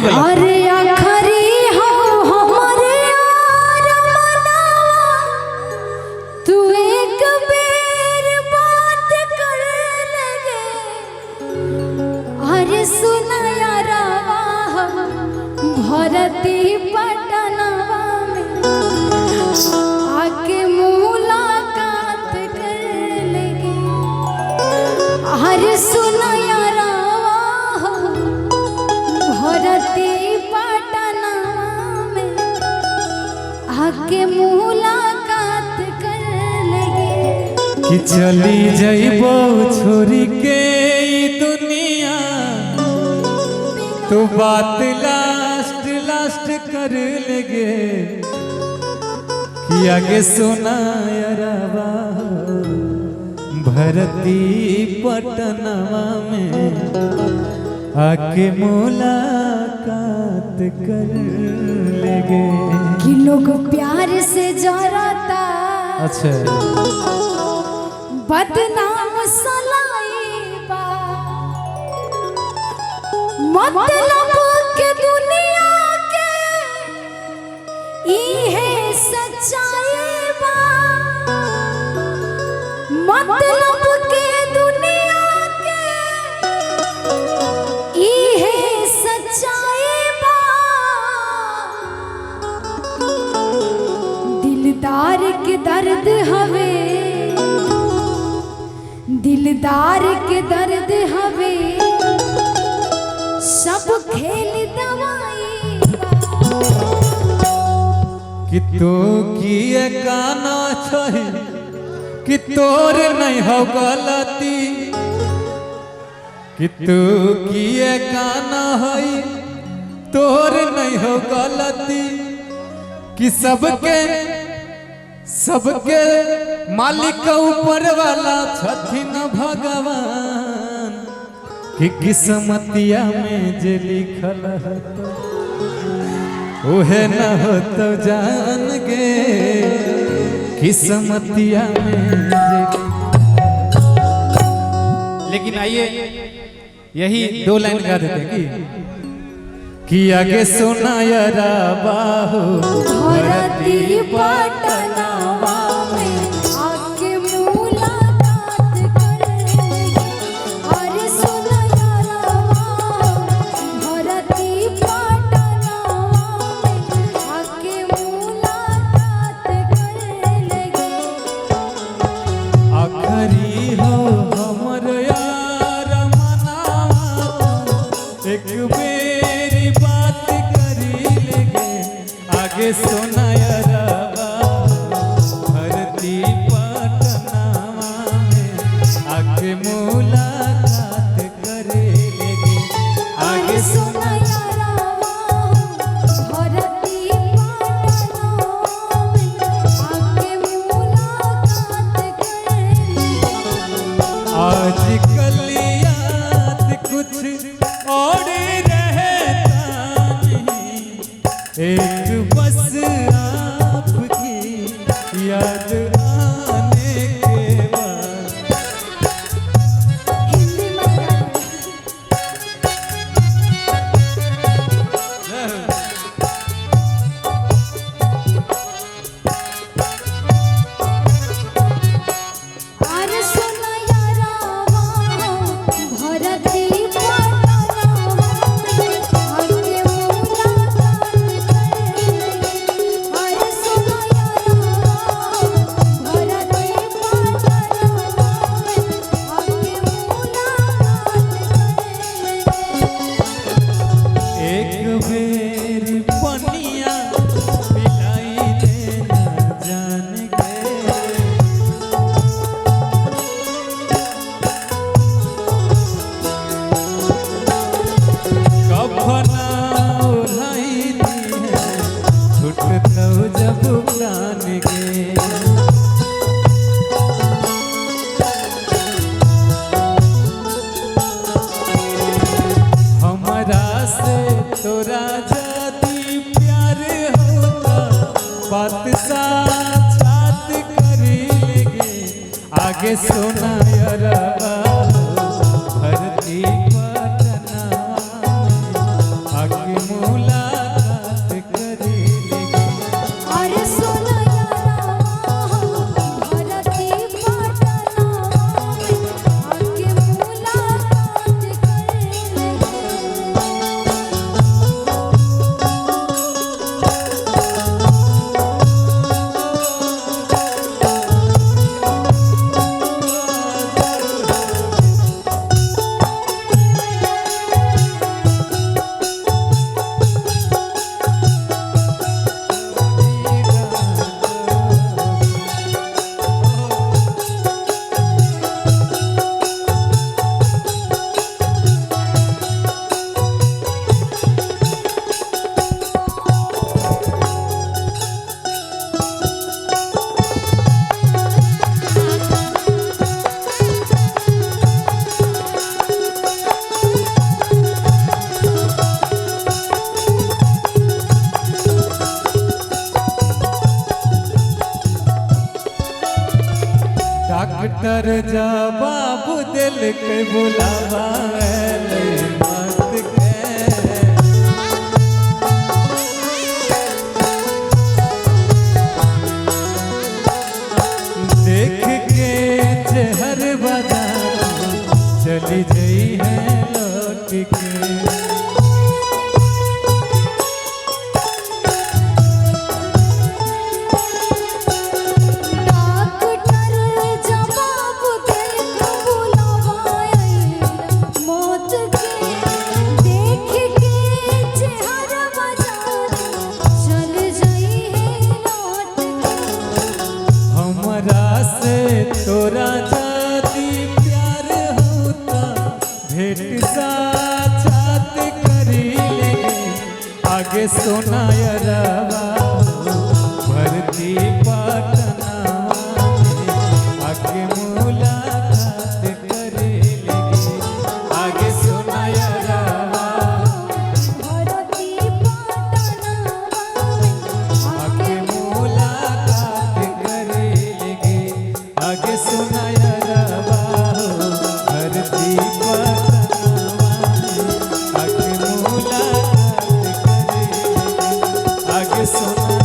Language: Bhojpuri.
वाला अरे आखरी हो हमारे यार मनावा, तू एक बेर बात कर लगे। अरे सुना यारावा भरती पटनावा में आके मुलाकात कर लगे। अरे सुना यारावा भरती पटनावा में आके मुलाकात कर लगे। कि चली जइबो छोरी के ई दुनिया, तो बात लास्ट लास्ट कर लेगे। कि आगे सुना यारावा भरती पटनावा में आके मुलाकात कर लेगे। कि लोग प्यार से जरता अच्छा बदनाम सलाइबा, मतलब के दुनिया के इहे सच्चाई बा। मतलब के दुनिया के इहे सच्चाई बा। दिलदार के दर्द हवे, दिलदार के दर्द हवे, सब खेल दवाई बा। कि तो किए काना छही कि तोर नहीं हो गलती। कि तू किए काना हई तोर नहीं हो गलती। कि सबके मालिक ऊपर वाला छथिन भगवान। कि किस्मतिया में जे लिखल है ओहे न हो तो जान गे। किस्मतिया में जे। लेकिन आइए यही 2 लाइन गा देते कि आगे सुना यारावा भरती पटनावा में आके मुलाकात कर लगे। अरे सुना यारावा भरती पटनावा में आके मुलाकात कर लगे। आखरी हो हमर यार मनावा, एक बेरी बात करी लेगे। आगे सुना यारावा भरती पटनावा में आके मुलाकात करे लेगे। आगे सुना यारावा भरती पटनावा में आके मुलाकात कर लगे। आज कल याद कुछ और रहता नहीं, एक बस आपकी याद आने के बाद। हिंदी में अरे सुना यारावा भरती पटनावा में आके मुलाकात कर लगे। अरे सुना यारावा भरती पटनावा में आके मुलाकात कर लगे। एक बेर पनिया पिलाई देना जान के। कफना उड़ाई दी है छूटता जब प्राण के। हमरा से तोरा जदी प्यार होता बात साथ करी लेगे। आगे सुना यारावा भरती पटनावा में आके मास्टर जवाब दिल के बुलावा मत के देख के चहर बाजार चली गई है लौट के डॉक्टर जवाब देके बुलावाए मौत के देख के चेहरा बाजार चल जाई है लौट के हमरा से तोरा जाती प्यार होता भेंट साक्षात करी लेंगे आगे सोना यरवा भर्ती पटना आगे मुलाकात करी लेंगे आगे सोना यरवा भरती पटना आगे मुलाकात करी लेंगे आगे सोना यरवा भर्ती पटना आगे मुलाकात करी लेंगे आगे सोना